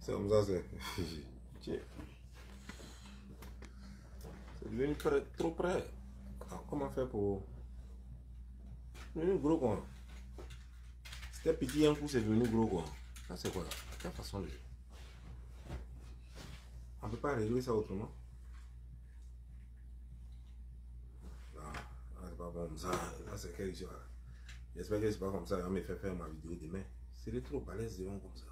C'est comme ça, c'est. Tiens. C'est devenu trop près. Alors, comment faire pour. C'est devenu gros quoi. C'était petit un coup, c'est devenu gros quoi. Ça c'est quoi là? Quelle façon de. On peut pas régler ça autrement. Ah, c'est pas bon ça. Là c'est quelle histoire. J'espère que c'est pas comme ça. On me fait faire ma vidéo demain. C'est trop balèze devant comme ça.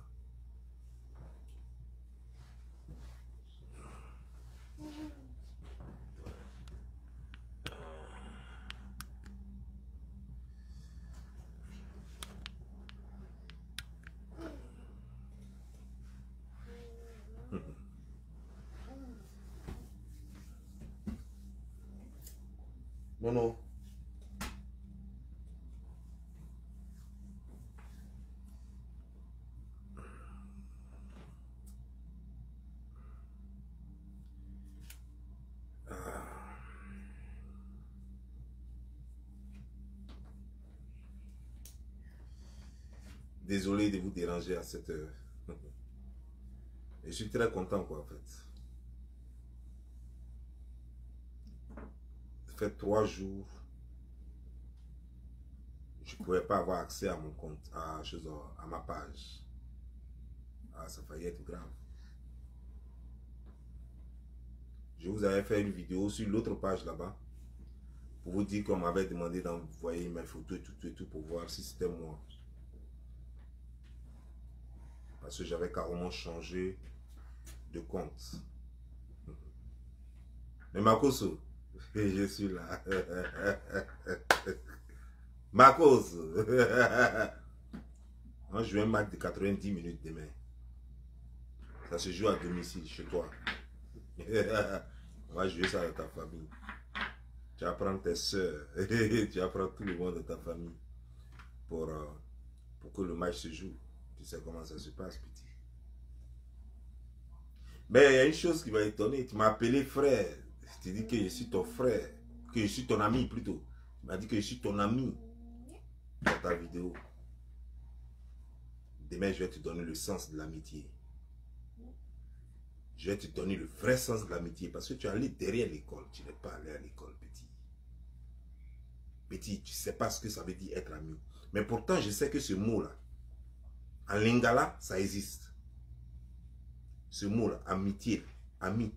Non, non. Désolé de vous déranger à cette heure. Je suis très content quoi en fait. Ça fait 3 jours. Je ne pouvais pas avoir accès à mon compte, à ma page. Ah, ça faillit être grave. Je vous avais fait une vidéo sur l'autre page là-bas. Pour vous dire qu'on m'avait demandé d'envoyer mes photos et tout pour voir si c'était moi. Parce que j'avais carrément changé de compte. Mais Makoso, je suis là. Makoso. On joue un match de 90 minutes demain. Ça se joue à domicile, chez toi. On va jouer ça avec ta famille. Tu vas prendre tes soeurs. Tu vas prendre tout le monde de ta famille. Pour que le match se joue. Tu sais comment ça se passe, petit. Mais il y a une chose qui va étonner. Tu m'as appelé frère. Je t'ai dit que je suis ton frère. Que je suis ton ami plutôt. Tu m'as dit que je suis ton ami. Dans ta vidéo. Demain, je vais te donner le sens de l'amitié. Je vais te donner le vrai sens de l'amitié. Parce que tu es allé derrière l'école. Tu n'es pas allé à l'école, petit. Petit, tu ne sais pas ce que ça veut dire être ami. Mais pourtant, je sais que ce mot-là, en lingala, ça existe. Ce mot-là, amitié, ami,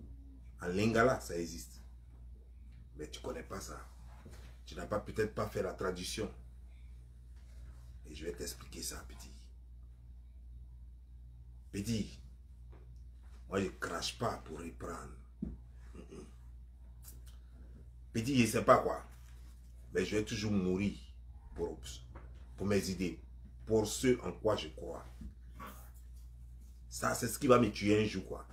en lingala, ça existe. Mais tu ne connais pas ça. Tu n'as peut-être pas fait la traduction. Et je vais t'expliquer ça, petit. Petit, moi je ne crache pas pour reprendre. Petit, je ne sais pas quoi. Mais je vais toujours mourir pour mes idées. Pour ce en quoi je crois. Ça, c'est ce qui va me tuer un jour, quoi.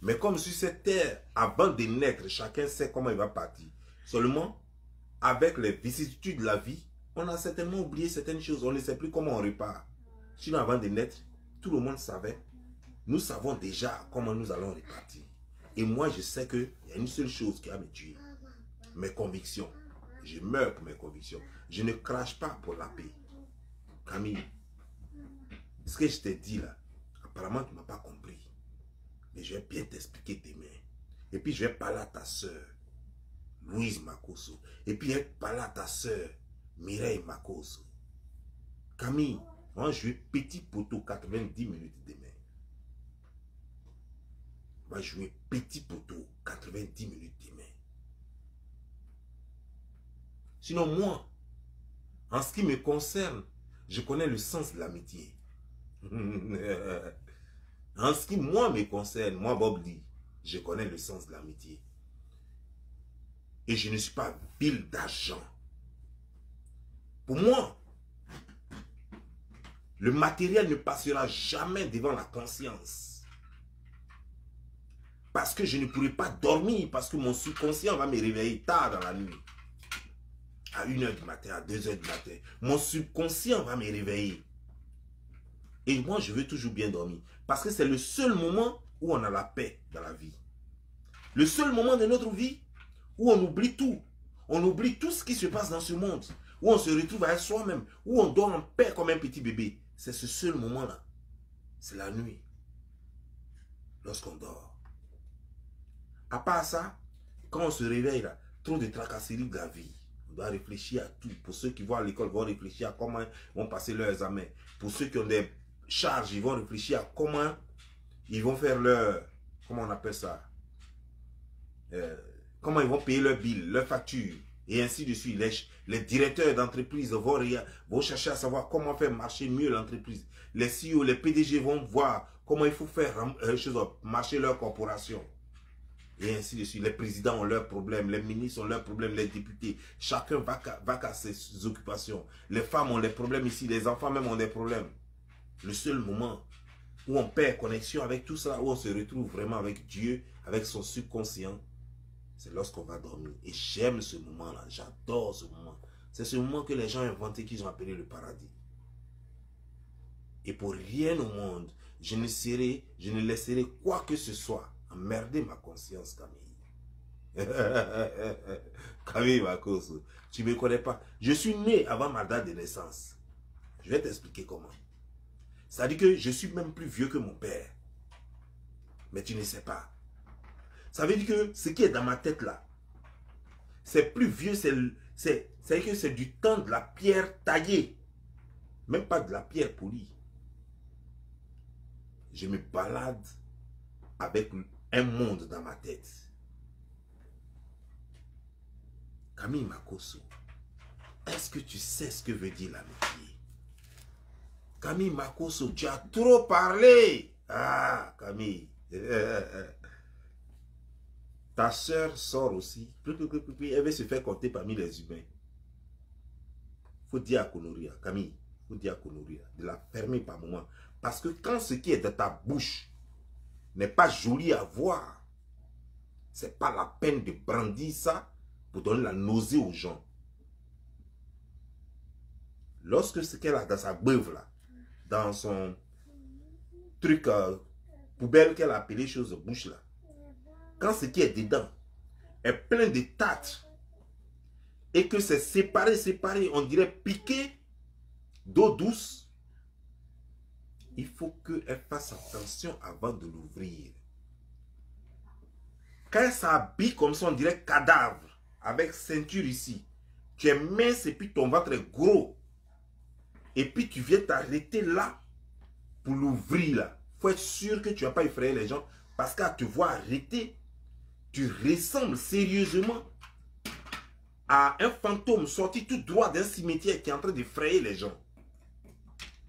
Mais comme sur cette terre, avant de naître, chacun sait comment il va partir. Seulement, avec les vicissitudes de la vie, on a certainement oublié certaines choses. On ne sait plus comment on repart. Sinon, avant de naître, tout le monde savait. Nous savons déjà comment nous allons repartir. Et moi, je sais qu'il y a une seule chose qui va me tuer. Mes convictions. Je meurs pour mes convictions. Je ne crache pas pour la paix. Camille, ce que je t'ai dit là, apparemment tu ne m'as pas compris. Mais je vais bien t'expliquer demain. Et puis je vais parler à ta soeur, Louise Makoso. Et puis je vais parler à ta soeur, Mireille Makoso. Camille, on va jouer petit poteau 90 minutes demain. On va jouer petit poteau 90 minutes demain. Sinon moi, en ce qui me concerne, je connais le sens de l'amitié. En ce qui, moi, me concerne, moi, Bob Lee, je connais le sens de l'amitié. Et je ne suis pas vil d'argent. Pour moi, le matériel ne passera jamais devant la conscience. Parce que je ne pourrai pas dormir, parce que mon subconscient va me réveiller tard dans la nuit. À 1h du matin, à 2h du matin. Mon subconscient va me réveiller. Et moi, je veux toujours bien dormir. Parce que c'est le seul moment où on a la paix dans la vie. Le seul moment de notre vie où on oublie tout. On oublie tout ce qui se passe dans ce monde. Où on se retrouve avec soi-même. Où on dort en paix comme un petit bébé. C'est ce seul moment-là. C'est la nuit. lorsqu'on dort. À part ça, quand on se réveille, là, trop de tracasseries de la vie. On doit réfléchir à tout. Pour ceux qui vont à l'école, vont réfléchir à comment ils vont passer leurs examens. Pour ceux qui ont des charges, ils vont réfléchir à comment ils vont faire leur... Comment on appelle ça? Comment ils vont payer leurs billes, leurs factures. Et ainsi de suite. Les directeurs d'entreprise vont chercher à savoir comment faire marcher mieux l'entreprise. Les CEO, les PDG vont voir comment il faut faire marcher leur corporation. Et ainsi de suite. Les présidents ont leurs problèmes, les ministres ont leurs problèmes, les députés. Chacun va qu'à ses occupations. Les femmes ont des problèmes ici, les enfants même ont des problèmes. Le seul moment où on perd connexion avec tout ça, où on se retrouve vraiment avec Dieu, avec son subconscient, c'est lorsqu'on va dormir. Et j'aime ce moment-là, j'adore ce moment. C'est ce moment que les gens ont inventé, qu'ils ont appelé le paradis. Et pour rien au monde, je ne laisserai quoi que ce soit emmerder ma conscience, Camille. Camille Makosso, tu ne me connais pas. Je suis né avant ma date de naissance. Je vais t'expliquer comment. C'est-à-dire que je suis même plus vieux que mon père. Mais tu ne sais pas. Ça veut dire que ce qui est dans ma tête là, c'est plus vieux, c'est du temps de la pierre taillée. Même pas de la pierre polie. Je me balade avec un monde dans ma tête. Camille Makosso, est-ce que tu sais ce que veut dire l'amitié? Camille Makosso, tu as trop parlé. Ah, Camille. Ta soeur sort aussi. Elle veut se faire compter parmi les humains. Il faut dire à Konoria, Camille, il faut dire à Konoria de la fermer par moment. Parce que quand ce qui est de ta bouche n'est pas joli à voir, c'est pas la peine de brandir ça pour donner la nausée aux gens. Lorsque ce qu'elle a dans sa beuve là, dans son truc poubelle qu'elle a appelé chose de bouche là, quand ce qui est dedans est plein de tâtes et que c'est séparé, on dirait piqué d'eau douce, il faut qu'elle fasse attention avant de l'ouvrir. Quand elle s'habille comme ça, on dirait cadavre, avec ceinture ici, tu es mince et puis ton ventre est gros. Et puis tu viens t'arrêter là pour l'ouvrir là. Il faut être sûr que tu ne vas pas effrayer les gens parce qu'à te voir arrêter, tu ressembles sérieusement à un fantôme sorti tout droit d'un cimetière qui est en train d'effrayer les gens.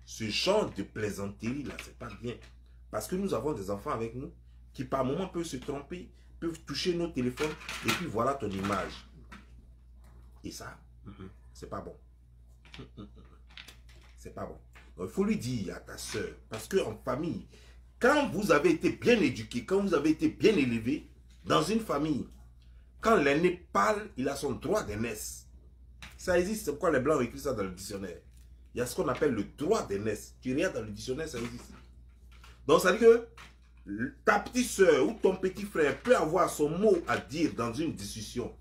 Ce genre de plaisanterie là, c'est pas bien. Parce que nous avons des enfants avec nous qui par moment peuvent se tromper, peuvent toucher nos téléphones et puis voilà ton image. Et ça, c'est pas bon. C'est pas bon. Donc il faut lui dire à ta soeur, parce qu'en famille, quand vous avez été bien éduqué, quand vous avez été bien élevé, dans une famille, quand l'aîné parle, il a son droit d'aînesse. Ça existe, c'est pourquoi les Blancs ont écrit ça dans le dictionnaire. Il y a ce qu'on appelle le droit d'aînesse. Tu regardes dans le dictionnaire, ça existe. Donc ça veut dire que ta petite soeur ou ton petit frère peut avoir son mot à dire dans une discussion.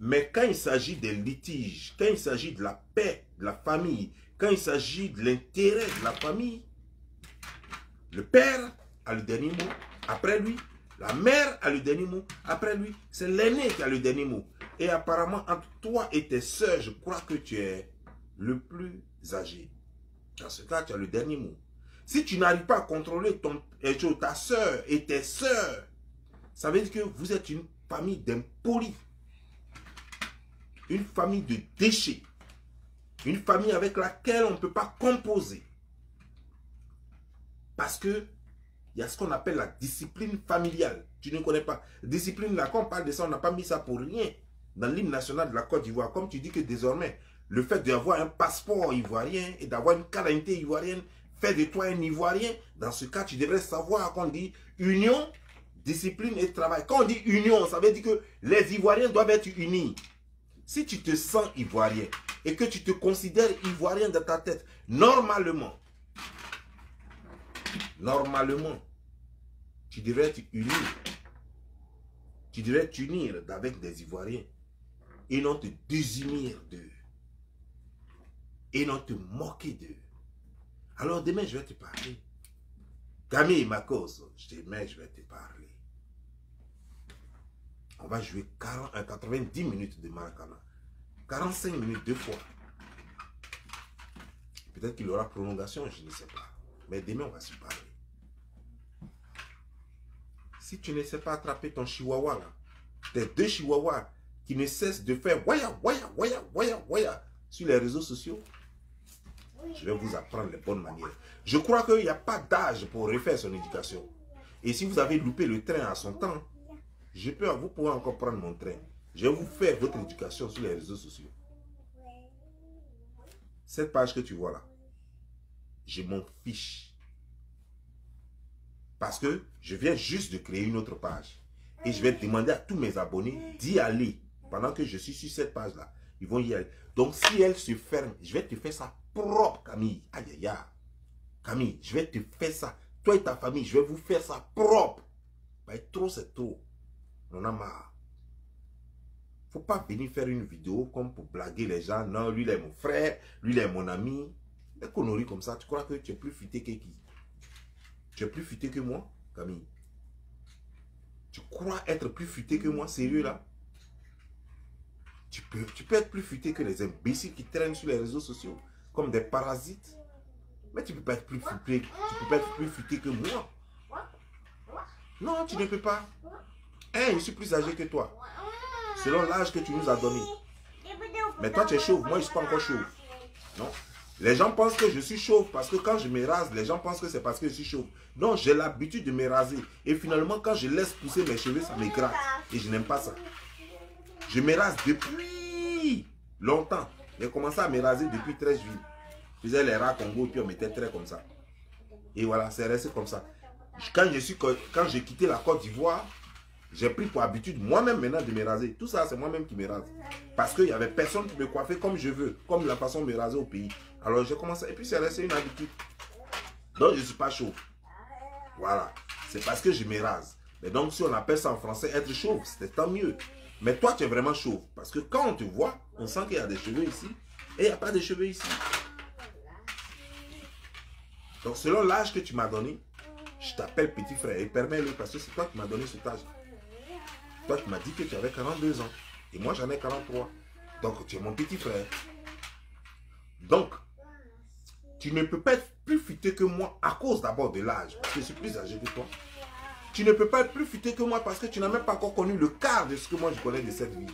Mais quand il s'agit des litiges, quand il s'agit de la paix de la famille, quand il s'agit de l'intérêt de la famille, le père a le dernier mot, après lui, la mère a le dernier mot, après lui, c'est l'aîné qui a le dernier mot. Et apparemment, entre toi et tes soeurs, je crois que tu es le plus âgé. Dans ce cas, tu as le dernier mot. Si tu n'arrives pas à contrôler ta soeur et tes soeurs, ça veut dire que vous êtes une famille d'impolis. Une famille de déchets. Une famille avec laquelle on ne peut pas composer. Parce que il y a ce qu'on appelle la discipline familiale. Tu ne connais pas. Discipline, là, quand on parle de ça, on n'a pas mis ça pour rien. Dans l'hymne national de la Côte d'Ivoire, comme tu dis que désormais, le fait d'avoir un passeport ivoirien et d'avoir une carte d'identité ivoirienne fait de toi un Ivoirien. Dans ce cas, tu devrais savoir qu'on dit union, discipline et travail. Quand on dit union, ça veut dire que les Ivoiriens doivent être unis. Si tu te sens ivoirien et que tu te considères ivoirien dans ta tête, normalement, tu devrais être uni. Tu devrais t'unir avec des Ivoiriens et non te désunir d'eux. Et non te moquer d'eux. Alors demain, je vais te parler. Camille, ma cause. Je dis, mais je vais te parler. On va jouer 90 minutes de Maracana. 45 minutes deux fois. Peut-être qu'il y aura prolongation, je ne sais pas. Mais demain, on va se parler. Si tu ne sais pas attraper ton chihuahua, là, tes deux chihuahuas qui ne cessent de faire waya, waya, waya, waya, waya sur les réseaux sociaux, je vais vous apprendre les bonnes manières. Je crois qu'il n'y a pas d'âge pour refaire son éducation. Et si vous avez loupé le train à son temps, vous pouvez encore prendre mon train. Je vais vous faire votre éducation sur les réseaux sociaux. Cette page que tu vois là, je m'en fiche. Parce que je viens juste de créer une autre page. Et je vais demander à tous mes abonnés d'y aller. Pendant que je suis sur cette page-là, ils vont y aller. Donc si elle se ferme, je vais te faire ça propre, Camille. Aïe, aïe, aïe. Camille, je vais te faire ça. Toi et ta famille, je vais vous faire ça propre. Bah, trop, c'est trop. On en a marre. Faut pas venir faire une vidéo comme pour blaguer les gens. Non, lui, il est mon frère. Lui, il est mon ami. Des conneries comme ça. Tu crois que tu es plus futé que qui? Tu es plus futé que moi, Camille? Tu crois être plus futé que moi, sérieux là? Tu peux être plus futé que les imbéciles qui traînent sur les réseaux sociaux comme des parasites. Mais tu ne peux pas être plus futé, que moi. Non, tu ne peux pas. Hein, je suis plus âgé que toi. Selon l'âge que tu nous as donné. Mais toi, tu es chauve. Moi, je ne suis pas encore chauve. Non. Les gens pensent que je suis chauve parce que quand je me rase, les gens pensent que c'est parce que je suis chauve. Non, j'ai l'habitude de me raser. Et finalement, quand je laisse pousser mes cheveux, ça me gratte. Et je n'aime pas ça. Je me rase depuis longtemps. J'ai commencé à me raser depuis 13 juillet. Je faisais les rats Congo, puis on mettait très comme ça. Et voilà, c'est resté comme ça. Quand j'ai quitté la Côte d'Ivoire, j'ai pris pour habitude moi-même maintenant de me raser. Tout ça, c'est moi-même qui me rase. Parce qu'il n'y avait personne qui me coiffait comme je veux, comme la façon de me raser au pays. Alors j'ai commencé, et puis c'est resté une habitude. Donc je ne suis pas chauve. Voilà. C'est parce que je me rase. Mais donc si on appelle ça en français être chauve, c'était tant mieux. Mais toi, tu es vraiment chauve. Parce que quand on te voit, on sent qu'il y a des cheveux ici. Et il n'y a pas de cheveux ici. Donc selon l'âge que tu m'as donné, je t'appelle petit frère. Et permets-le parce que c'est toi qui m'as donné cet âge. Toi, tu m'as dit que tu avais 42 ans. Et moi, j'en ai 43. Donc, tu es mon petit frère. Donc, tu ne peux pas être plus futé que moi à cause d'abord de l'âge. Parce que je suis plus âgé que toi. Tu ne peux pas être plus futé que moi parce que tu n'as même pas encore connu le quart de ce que moi je connais de cette vie.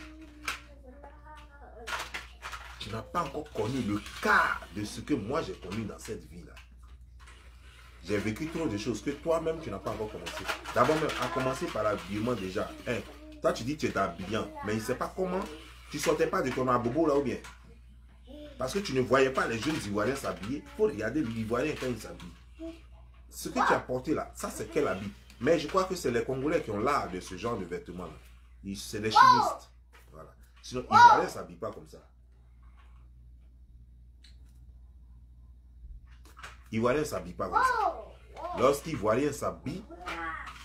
Tu n'as pas encore connu le quart de ce que moi j'ai connu dans cette vie-là. J'ai vécu trop de choses que toi-même tu n'as pas encore commencé. D'abord, à commencer par l'habillement déjà. Hein? Toi, tu dis que tu es habillant, mais il ne sait pas comment. Tu ne sortais pas de ton abobo là ou bien. Parce que tu ne voyais pas les jeunes Ivoiriens s'habiller. Il faut regarder l'Ivoirien quand il s'habille. Ce que tu as porté là, ça c'est quel habit? Mais je crois que c'est les Congolais qui ont l'art de ce genre de vêtements là. C'est les chimistes. Voilà. Sinon, l'Ivoirien ne s'habille pas comme ça. L'Ivoirien ne s'habille pas comme ça. Lorsqu'Ivoirien s'habille,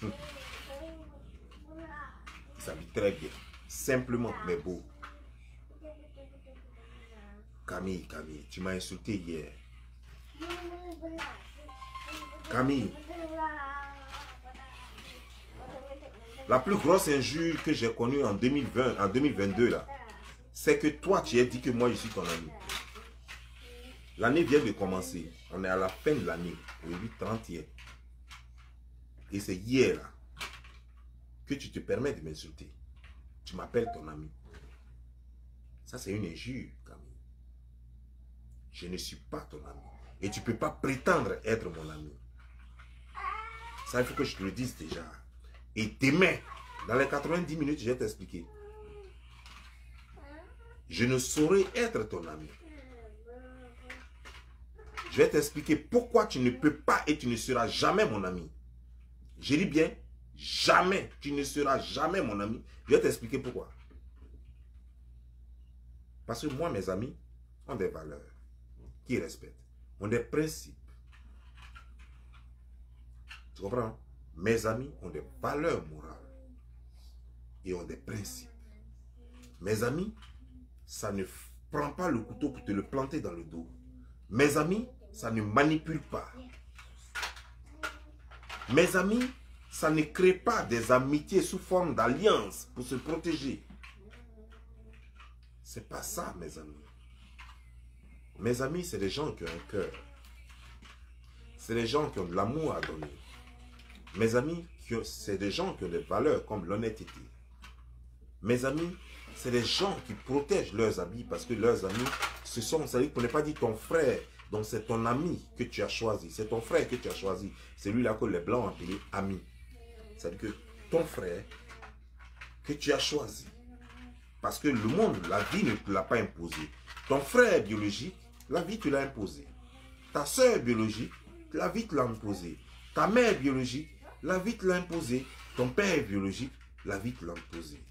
il s'habille très bien. Simplement, mais beau. Camille, tu m'as insulté hier. Camille, la plus grosse injure que j'ai connue en 2020, en 2022 là, c'est que toi tu as dit que moi je suis ton ami. L'année vient de commencer. On est à la fin de l'année, le 30e. Et c'est hier là, que tu te permets de m'insulter. Tu m'appelles ton ami. Ça c'est une injure, Camille. Je ne suis pas ton ami. Et tu ne peux pas prétendre être mon ami. Ça, il faut que je te le dise déjà. Et demain, dans les 90 minutes, je vais t'expliquer. Je ne saurais être ton ami. Je vais t'expliquer pourquoi tu ne peux pas et tu ne seras jamais mon ami. Je dis bien, jamais. Tu ne seras jamais mon ami. Je vais t'expliquer pourquoi. Parce que moi, mes amis, ont des valeurs qui respectent, ont des principes. Tu comprends? Mes amis ont des valeurs morales et ont des principes. Mes amis, ça ne prend pas le couteau pour te le planter dans le dos. Mes amis, ça ne manipule pas. Mes amis, ça ne crée pas des amitiés sous forme d'alliance pour se protéger. C'est pas ça, mes amis. Mes amis, c'est des gens qui ont un cœur. C'est des gens qui ont de l'amour à donner. Mes amis, c'est des gens qui ont des valeurs comme l'honnêteté. Mes amis, c'est des gens qui protègent leurs amis parce que leurs amis, ce sont, ça veut dire qu'on n'est pas dit ton frère, donc c'est ton ami que tu as choisi. C'est ton frère que tu as choisi. C'est lui là que les blancs ont appelé ami. C'est-à-dire que ton frère que tu as choisi. Parce que le monde, la vie ne te l'a pas imposé. Ton frère biologique, la vie te l'a imposé. Ta soeur biologique, la vie te l'a imposé. Ta mère biologique, la vie te l'a imposé. Ton père biologique, la vie te l'a imposé.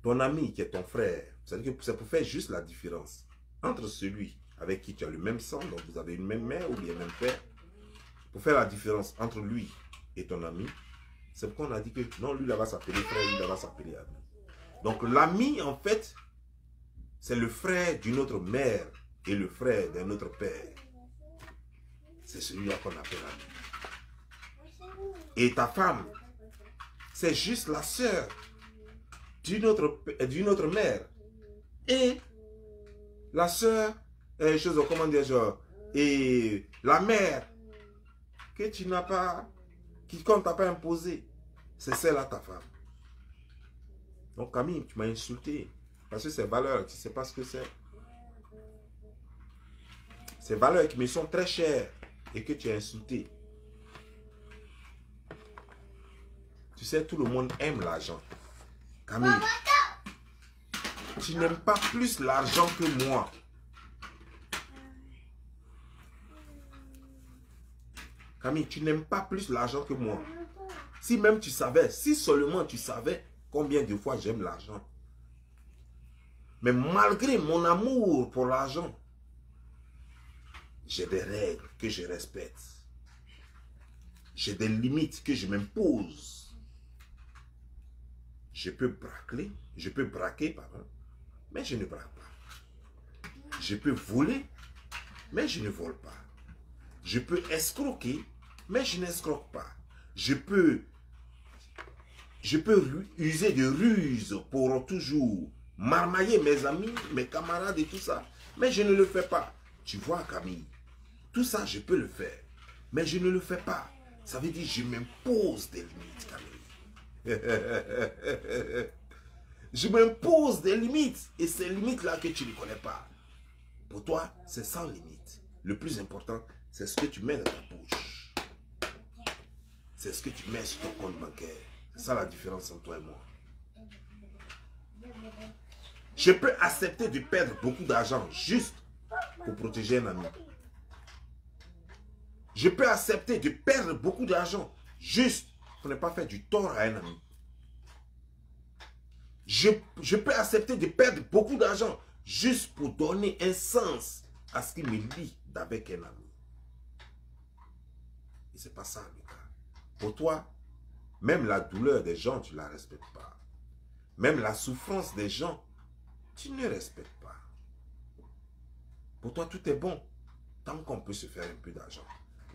Ton ami qui est ton frère, c'est-à-dire que c'est pour faire juste la différence entre celui avec qui tu as le même sang, donc vous avez une même mère ou bien même père, pour faire la différence entre lui et ton ami, c'est pourquoi on a dit que non, lui là va s'appeler frère, lui là va s'appeler ami. Donc l'ami, en fait, c'est le frère d'une autre mère et le frère d'un autre père. C'est celui-là qu'on appelle ami. Et ta femme, c'est juste la sœur d'une autre mère. Et la sœur, comment dire, et la mère que tu n'as pas, qu'on ne t'a pas imposé, c'est celle-là ta femme. Donc Camille, tu m'as insulté. Parce que ces valeurs, tu ne sais pas ce que c'est. Ces valeurs qui me sont très chères et que tu as insulté. Tu sais, tout le monde aime l'argent. Camille, tu n'aimes pas plus l'argent que moi. Camille, tu n'aimes pas plus l'argent que moi. Si même tu savais, si seulement tu savais combien de fois j'aime l'argent. Mais malgré mon amour pour l'argent, j'ai des règles que je respecte. J'ai des limites que je m'impose. Je peux braquer, pardon, mais je ne braque pas. Je peux voler, mais je ne vole pas. Je peux escroquer, mais je n'escroque pas. Je peux user de ruses pour toujours marmailler mes amis, mes camarades et tout ça. Mais je ne le fais pas. Tu vois, Camille, tout ça, je peux le faire. Mais je ne le fais pas. Ça veut dire que je m'impose des limites, Camille. Je m'impose des limites. Et ces limites-là que tu ne connais pas. Pour toi, c'est sans limite. Le plus important, c'est ce que tu mets dans ta bouche. C'est ce que tu mets sur ton compte bancaire. C'est ça la différence entre toi et moi. Je peux accepter de perdre beaucoup d'argent juste pour protéger un ami. Je peux accepter de perdre beaucoup d'argent juste pour ne pas faire du tort à un ami. Je peux accepter de perdre beaucoup d'argent juste pour donner un sens à ce qui me lie avec un ami. Et ce n'est pas ça le cas. Pour toi, même la douleur des gens, tu ne la respectes pas. Même la souffrance des gens, tu ne respectes pas. Pour toi, tout est bon. Tant qu'on peut se faire un peu d'argent.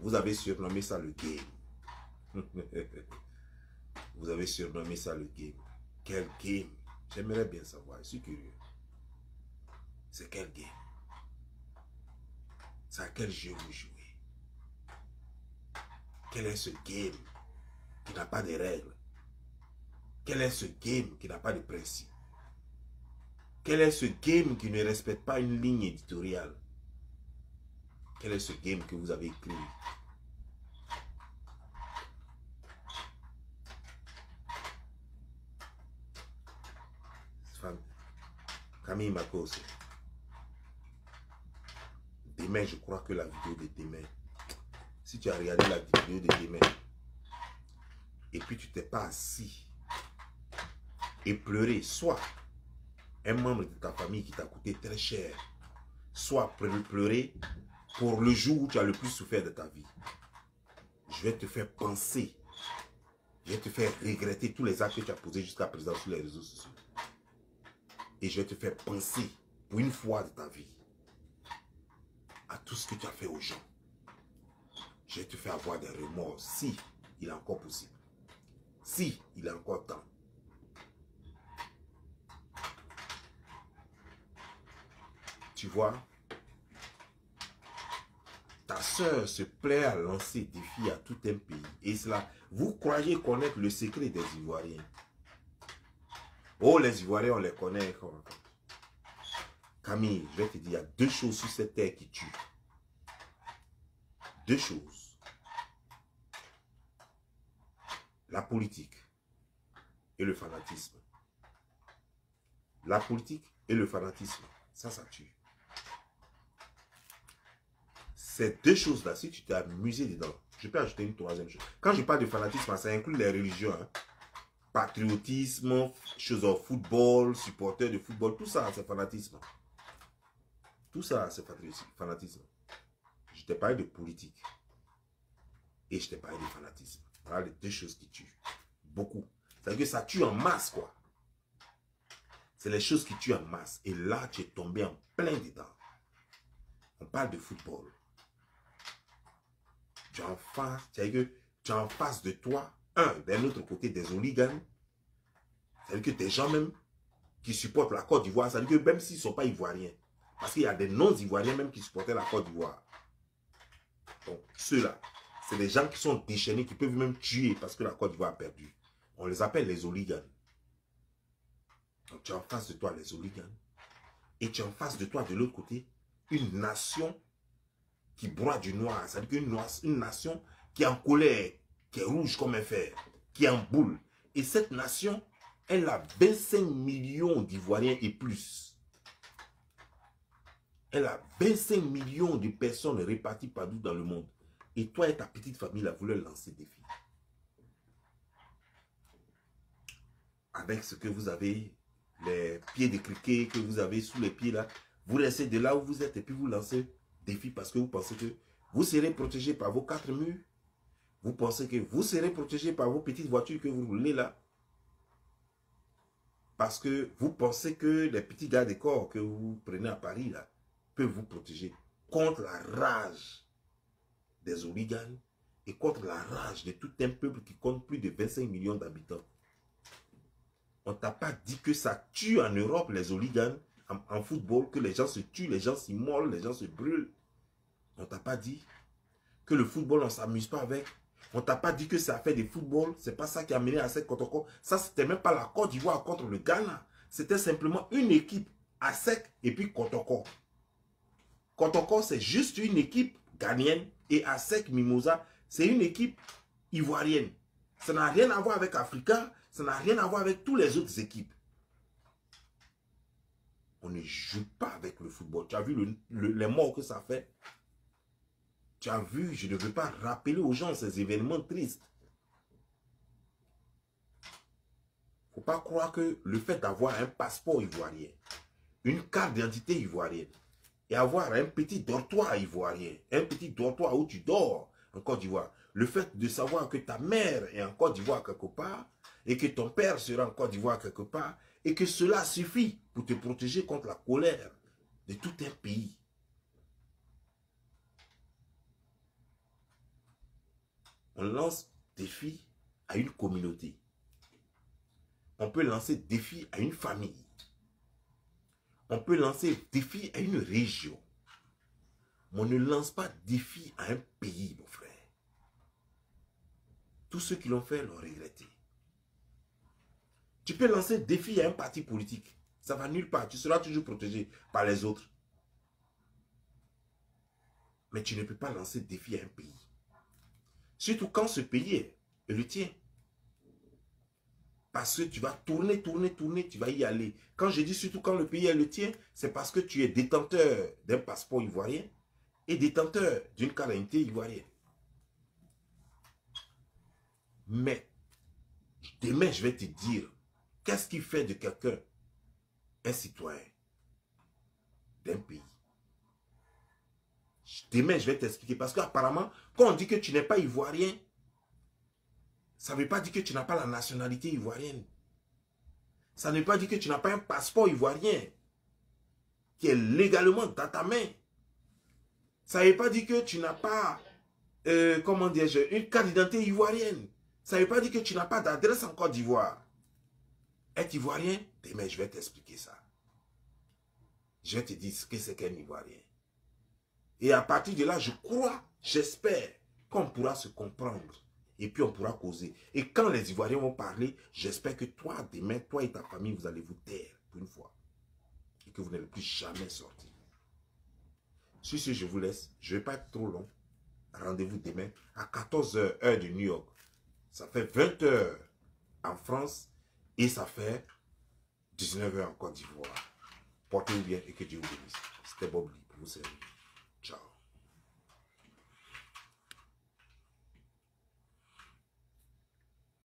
Vous avez surnommé ça le game. Vous avez surnommé ça le game. Quel game? J'aimerais bien savoir. Je suis curieux. C'est quel game? C'est à quel jeu vous jouez? Quel est ce game qui n'a pas de règles? Quel est ce game qui n'a pas de principe? Quel est ce game qui ne respecte pas une ligne éditoriale? Quel est ce game que vous avez écrit? Camille Makos. Demain, je crois que la vidéo de demain, si tu as regardé la vidéo de demain, et puis tu t'es pas assis et pleuré, soit un membre de ta famille qui t'a coûté très cher, soit pleurer pour le jour où tu as le plus souffert de ta vie. Je vais te faire penser, je vais te faire regretter tous les actes que tu as posés jusqu'à présent sur les réseaux sociaux. Et je vais te faire penser, pour une fois de ta vie, à tout ce que tu as fait aux gens. je vais te faire avoir des remords si il est encore possible. Si il est encore temps. Tu vois, ta soeur se plaît à lancer des défis à tout un pays. Et cela, vous croyez connaître le secret des Ivoiriens. Oh, les Ivoiriens, on les connaît. Camille, je vais te dire, il y a deux choses sur cette terre qui tuent. Deux choses. La politique et le fanatisme. La politique et le fanatisme, ça tue. Ces deux choses-là, si tu t'es amusé dedans, je peux ajouter une troisième chose. Quand je parle de fanatisme, ça inclut les religions. Hein. Patriotisme, choses en football, supporters de football, tout ça, c'est fanatisme. Tout ça, c'est fanatisme. Je t'ai parlé de politique. Et je t'ai parlé de fanatisme. Voilà les deux choses qui tuent. Beaucoup. C'est-à-dire que ça tue en masse, quoi. C'est les choses qui tuent en masse. Et là, tu es tombé en plein dedans. On parle de football. Tu as en face de toi, d'un autre côté, des hooligans. C'est-à-dire que des gens même qui supportent la Côte d'Ivoire, c'est-à-dire que même s'ils ne sont pas ivoiriens, parce qu'il y a des non-ivoiriens même qui supportaient la Côte d'Ivoire. Donc, ceux-là, c'est des gens qui sont déchaînés, qui peuvent même tuer parce que la Côte d'Ivoire a perdu. On les appelle les hooligans. Donc, tu as en face de toi les hooligans. Et tu as en face de toi, de l'autre côté, une nation qui broie du noir, c'est-à-dire une nation qui est en colère, qui est rouge comme un fer, qui est en boule. Et cette nation, elle a 25 millions d'Ivoiriens et plus. Elle a 25 millions de personnes réparties partout dans le monde. Et toi et ta petite famille, là, vous leur lancez des défis. Avec ce que vous avez, les pieds de criquet que vous avez sous les pieds là, vous restez de là où vous êtes et puis vous lancez défi parce que vous pensez que vous serez protégé par vos 4 murs. Vous pensez que vous serez protégé par vos petites voitures que vous roulez là. Parce que vous pensez que les petits gars de corps que vous prenez à Paris là peuvent vous protéger contre la rage des hooligans et contre la rage de tout un peuple qui compte plus de 25 millions d'habitants. On ne t'a pas dit que ça tue en Europe les hooligans en football, que les gens se tuent, les gens s'immolent, les gens se brûlent. On ne t'a pas dit que le football, on ne s'amuse pas avec. On ne t'a pas dit que ça fait du football. Ce n'est pas ça qui a mené à cette Kotoko. Ça, ce n'était même pas la Côte d'Ivoire contre le Ghana. C'était simplement une équipe à sec et puis Kotoko. Kotoko, c'est juste une équipe ghanéenne et à sec Mimosa, c'est une équipe ivoirienne. Ça n'a rien à voir avec Africa, ça n'a rien à voir avec toutes les autres équipes. On ne joue pas avec le football. Tu as vu les morts que ça fait? Tu as vu, je ne veux pas rappeler aux gens ces événements tristes. Il ne faut pas croire que le fait d'avoir un passeport ivoirien, une carte d'identité ivoirienne, et avoir un petit dortoir ivoirien, un petit dortoir où tu dors en Côte d'Ivoire, le fait de savoir que ta mère est en Côte d'Ivoire quelque part, et que ton père sera en Côte d'Ivoire quelque part, et que cela suffit pour te protéger contre la colère de tout un pays. On lance défi à une communauté. On peut lancer défi à une famille. On peut lancer défi à une région. Mais on ne lance pas défi à un pays, mon frère. Tous ceux qui l'ont fait l'ont regretté. Tu peux lancer défi à un parti politique. Ça ne va nulle part. Tu seras toujours protégé par les autres. Mais tu ne peux pas lancer défi à un pays. Surtout quand ce pays est le tien. Parce que tu vas tourner, tu vas y aller. Quand je dis surtout quand le pays est le tien, c'est parce que tu es détenteur d'un passeport ivoirien et détenteur d'une carte d'identité ivoirienne. Mais demain, je vais te dire, qu'est-ce qui fait de quelqu'un un citoyen d'un pays? Demain, je vais t'expliquer. Parce qu'apparemment, quand on dit que tu n'es pas ivoirien, ça ne veut pas dire que tu n'as pas la nationalité ivoirienne. Ça ne veut pas dire que tu n'as pas un passeport ivoirien qui est légalement dans ta main. Ça ne veut pas dire que tu n'as pas comment dire, une carte d'identité ivoirienne. Ça ne veut pas dire que tu n'as pas d'adresse en Côte d'Ivoire. Être ivoirien, demain je vais t'expliquer ça. Je vais te dire ce que c'est qu'un ivoirien. Et à partir de là, je crois, j'espère qu'on pourra se comprendre. Et puis on pourra causer. Et quand les Ivoiriens vont parler, j'espère que toi, demain, toi et ta famille, vous allez vous taire pour une fois. Et que vous n'allez plus jamais sortir. Sur ce, je vous laisse. Je ne vais pas être trop long. Rendez-vous demain à 14 h, heure de New York. Ça fait 20 h en France et ça fait 19 h en Côte d'Ivoire. Portez-vous bien et que Dieu vous bénisse. C'était Bob Lee pour vous servir. Ciao.